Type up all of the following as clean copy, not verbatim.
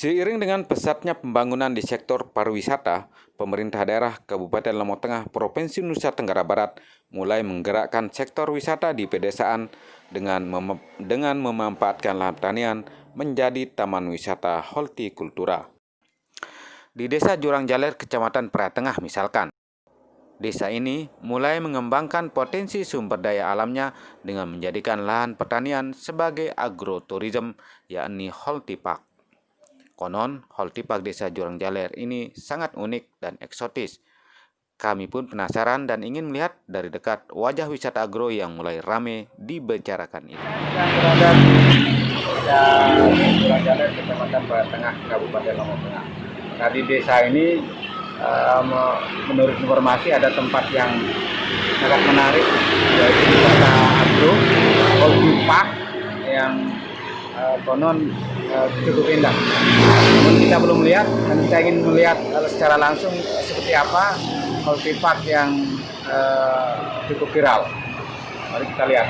Seiring dengan pesatnya pembangunan di sektor pariwisata, pemerintah daerah Kabupaten Lombok Tengah, Provinsi Nusa Tenggara Barat mulai menggerakkan sektor wisata di pedesaan dengan memanfaatkan lahan pertanian menjadi taman wisata hortikultura. Di Desa Jurang Jaler, Kecamatan Praia Tengah misalkan, desa ini mulai mengembangkan potensi sumber daya alamnya dengan menjadikan lahan pertanian sebagai agroturism, yakni hortipark. Konon, hortipark Desa Jurang Jaler ini sangat unik dan eksotis. Kami pun penasaran dan ingin melihat dari dekat wajah wisata agro yang mulai ramai dibicarakan ini. Yang berada di Desa Jurang Jaler, Kecamatan Praia Tengah, Kabupaten Lombok Tengah. Nah, di desa ini menurut informasi ada tempat yang sangat menarik, yaitu wisata agro, hortipark yang konon cukup indah. Namun kita belum melihat dan kita ingin melihat secara langsung seperti apa hortipark yang cukup viral. Mari kita lihat.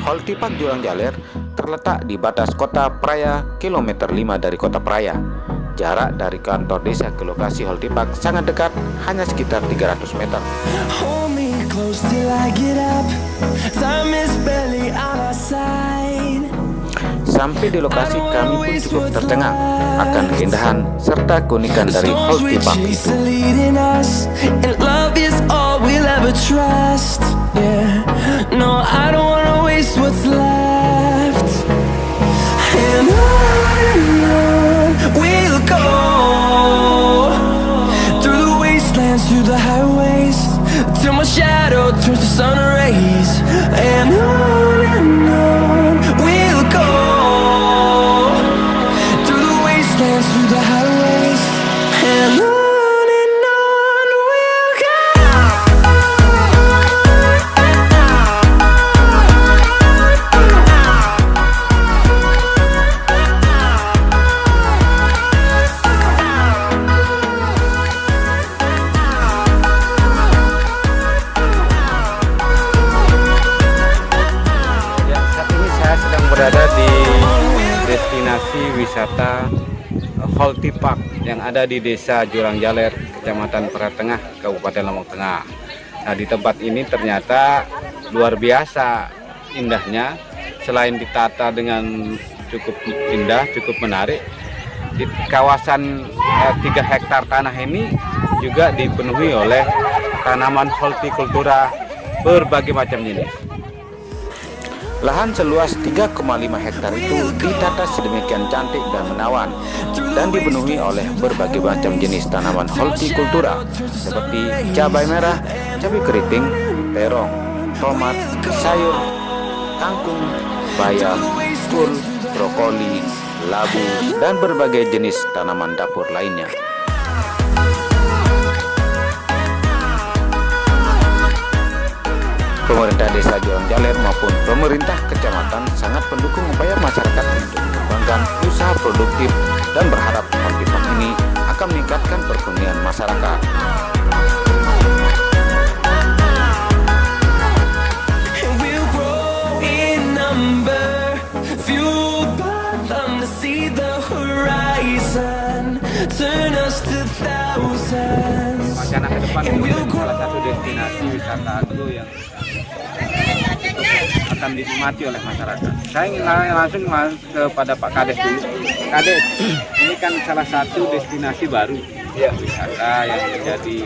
Hortipark Jurang Jaler terletak di batas kota Praia, kilometer 5 dari kota Praia. Jarak dari kantor desa ke lokasi hortipark sangat dekat, hanya sekitar 300 meter. Sampai di lokasi kami pun cukup tercengang akan keindahan serta keunikan dari hortipark itu. Through the highways, till my shadow turns to sun rays, and on we'll go. Through the wastelands, through the highways, and on we'll go. Berada di destinasi wisata hortipark yang ada di Desa Jurang Jaler, Kecamatan Praia Tengah, Kabupaten Lombok Tengah. Nah, di tempat ini ternyata luar biasa indahnya. Selain ditata dengan cukup indah, cukup menarik, di kawasan 3 hektar tanah ini juga dipenuhi oleh tanaman hortikultura berbagai macam jenis. Lahan seluas 3,5 hektar itu ditata sedemikian cantik dan menawan dan dipenuhi oleh berbagai macam jenis tanaman hortikultura seperti cabai merah, cabai keriting, terong, tomat, sayur, kangkung, bayam, kol, brokoli, labu, dan berbagai jenis tanaman dapur lainnya. Pemerintah Desa Jurang Jaler maupun pemerintah kecamatan sangat mendukung upaya masyarakat untuk mengembangkan usaha produktif dan berharap hortipark ini akan meningkatkan perekonomian masyarakat. Wacana ke depan ini salah satu destinasi wisata agro yang akan dinikmati oleh masyarakat. Saya ingin langsung kepada Pak Kades dulu. Kades, ini kan salah satu destinasi baru wisata yang menjadi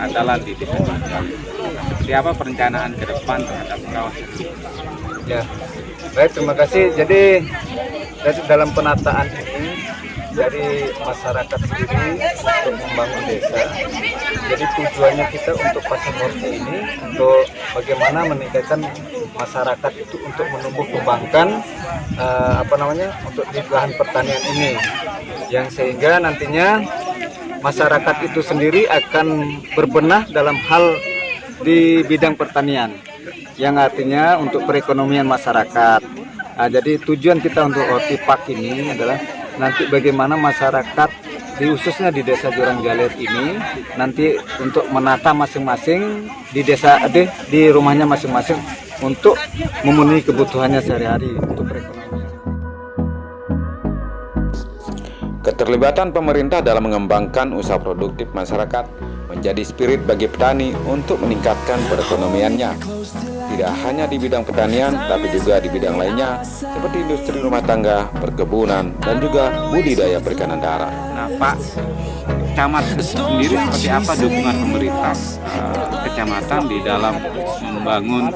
andalan di Desa Jurang Jaler. Seperti apa perencanaan ke depan terhadap kawasan ini? Ya, baik, terima kasih. Jadi dalam penataan ini dari masyarakat sendiri untuk membangun desa. Jadi tujuannya kita untuk pasang horti ini untuk bagaimana meningkatkan masyarakat itu untuk menumbuh kembangkan untuk di lahan pertanian ini, yang sehingga nantinya masyarakat itu sendiri akan berbenah dalam hal di bidang pertanian, yang artinya untuk perekonomian masyarakat. Nah, jadi tujuan kita untuk hortipark ini adalah nanti bagaimana masyarakat khususnya di Desa Jurang Jaler ini nanti untuk menata masing-masing di desa di rumahnya masing-masing untuk memenuhi kebutuhannya sehari-hari untuk perekonomian. Keterlibatan pemerintah dalam mengembangkan usaha produktif masyarakat menjadi spirit bagi petani untuk meningkatkan perekonomiannya. Tidak hanya di bidang pertanian, tapi juga di bidang lainnya seperti industri rumah tangga, perkebunan, dan juga budidaya perikanan darat. Nah, Pak Camat sendiri seperti apa dukungan pemerintah kecamatan di dalam membangun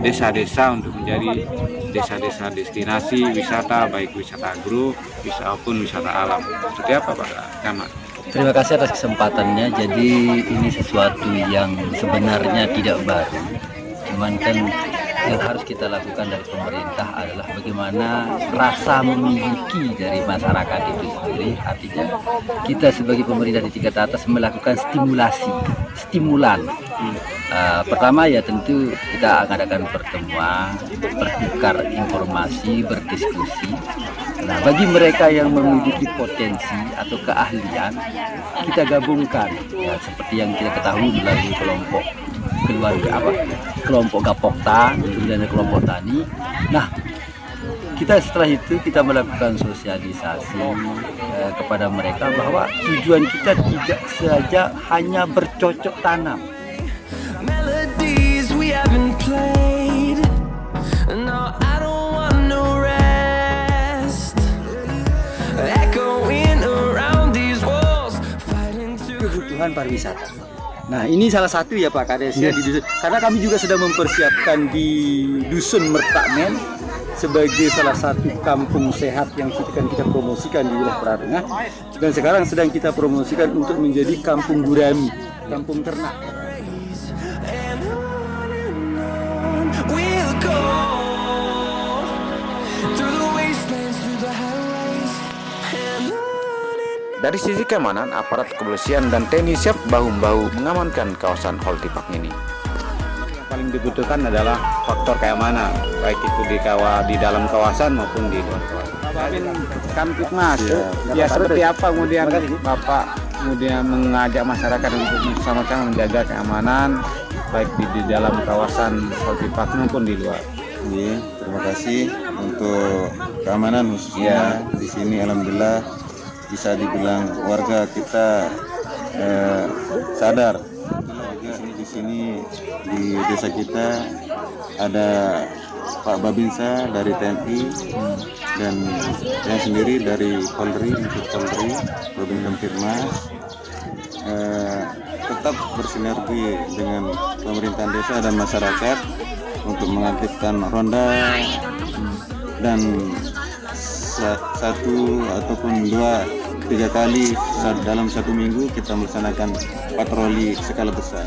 desa-desa untuk menjadi desa-desa destinasi wisata, baik wisata agro maupun wisata alam. Seperti apa Pak Camat? Terima kasih atas kesempatannya. Jadi ini sesuatu yang sebenarnya tidak baru. Cuman kan yang harus kita lakukan dari pemerintah adalah bagaimana rasa memiliki dari masyarakat itu sendiri. Artinya kita sebagai pemerintah di tingkat atas melakukan stimulan. Pertama ya tentu kita adakan pertemuan, bertukar informasi, berdiskusi. Nah, bagi mereka yang memiliki potensi atau keahlian, kita gabungkan ya, seperti yang kita ketahui melalui kelompok Gapokta, kemudian kelompok tani. Nah, setelah itu kita melakukan sosialisasi kepada mereka bahwa tujuan kita tidak saja hanya bercocok tanam. Melodies we haven't played. No, I don't want no rest. Echoing around these walls, fighting to Kebutuhan pariwisata. Nah, ini salah satu ya Pak Kades ya di dusun. Karena kami juga sedang mempersiapkan di dusun Mertakmen sebagai salah satu kampung sehat yang kita promosikan di wilayah Prarenga, dan sekarang sedang kita promosikan untuk menjadi kampung gurami, kampung ternak. we'll go through the wastelands, through the highways, and on. Dari sisi keamanan, aparat kepolisian dan TNI siap bahu-membahu mengamankan kawasan Holtipak ini. Yang paling dibutuhkan adalah faktor keamanan, baik itu di dalam kawasan maupun di luar kawasan. Kamtipmas, ya seperti apa kemudian Bapak mengajak masyarakat untuk bersama-sama menjaga keamanan baik di dalam kawasan Holtipak maupun di luar. Iya, terima kasih untuk keamanan khususnya di sini. Alhamdulillah bisa dibilang warga kita sadar. Di sini di desa kita ada Pak Babinsa dari TNI dan saya sendiri dari Polri, Robin Kamtipmas. Tetap bersinergi dengan pemerintahan desa dan masyarakat untuk mengaktifkan ronda dan satu ataupun 2-3 kali dalam satu minggu kita melaksanakan patroli skala besar.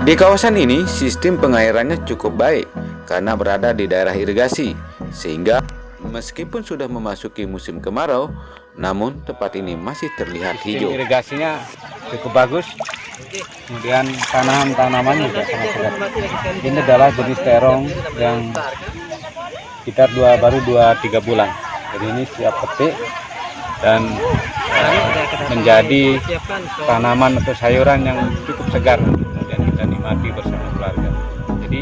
Di kawasan ini, sistem pengairannya cukup baik karena berada di daerah irigasi, sehingga meskipun sudah memasuki musim kemarau, namun tempat ini masih terlihat hijau. Sistem irigasinya cukup bagus. Kemudian tanaman-tanaman juga sangat segar. Ini adalah jenis terong yang sekitar baru 2-3 bulan. Jadi ini siap petik dan menjadi tanaman atau sayuran yang cukup segar kemudian kita nikmati bersama keluarga. Jadi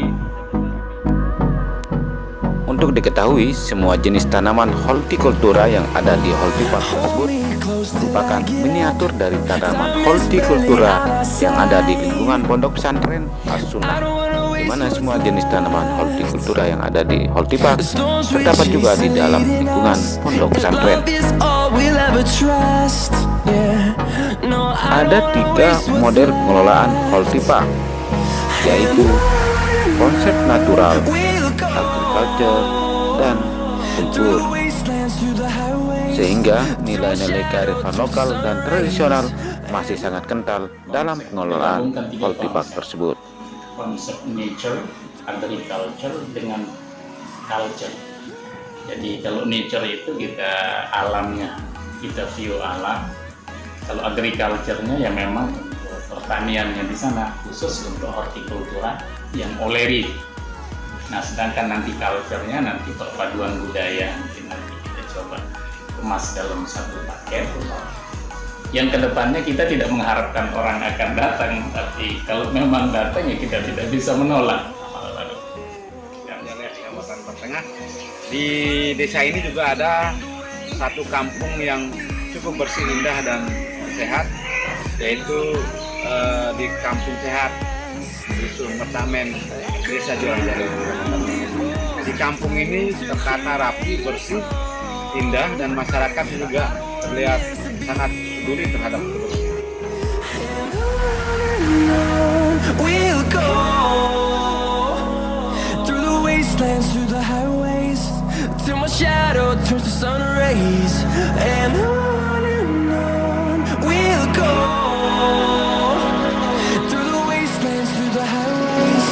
Untuk diketahui, semua jenis tanaman hortikultura yang ada di Holtipak tersebut merupakan miniatur dari tanaman hortikultura yang ada di lingkungan Pondok Pesantren As-Sunnah, di mana semua jenis tanaman hortikultura yang ada di Holtipak terdapat juga di dalam lingkungan Pondok Pesantren. Ada 3 model pengelolaan Holtipak, yaitu konsep natural, agriculture, dan kultur, sehingga nilai-nilai kearifan lokal dan tradisional masih sangat kental dalam pengelolaan Holtipak tersebut. Konsep nature, agriculture dengan culture. Jadi kalau nature itu kita alamnya, kita view alam. Kalau agriculture-nya ya memang pertaniannya di sana, khusus untuk hortikultura yang oleri. Nah, sedangkan nanti culture-nya nanti perpaduan budaya, mungkin nanti kita coba kemas dalam satu paket. Yang kedepannya kita tidak mengharapkan orang akan datang, tapi kalau memang datang ya kita tidak bisa menolak. Yang di Kabupaten Pertengah Di desa ini juga ada satu kampung yang cukup bersih, indah, dan sehat, yaitu di Kampung Sehat Dusun Mertamen, Desa Juangjali. Di kampung ini tertata rapi, bersih, indah, dan masyarakat juga terlihat sangat peduli terhadap kebersihan. We'll go through the wastelands, through the highways, till my shadow turns to sun rays. And on we'll go through the wastelands, through the highways,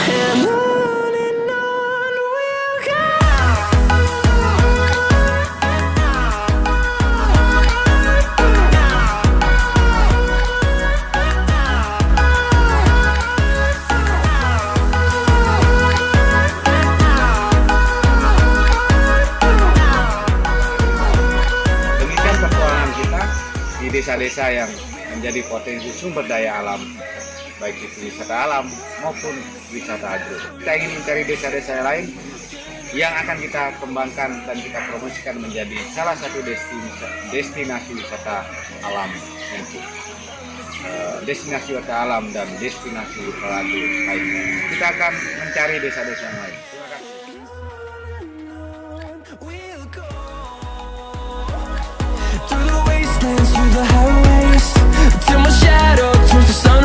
and on we'll go. Demikian petualangan kita di desa-desa yang menjadi potensi sumber daya alam, baik itu wisata alam maupun wisata agro. Kita ingin mencari desa-desa yang lain yang akan kita kembangkan dan kita promosikan menjadi salah satu destinasi wisata alam yang destinasi wisata alam dan destinasi wisata agro lainnya. Kita akan mencari desa-desa yang lain. Terima kasih. We'll go through the wastelands, through the highways, till my shadow turns to sun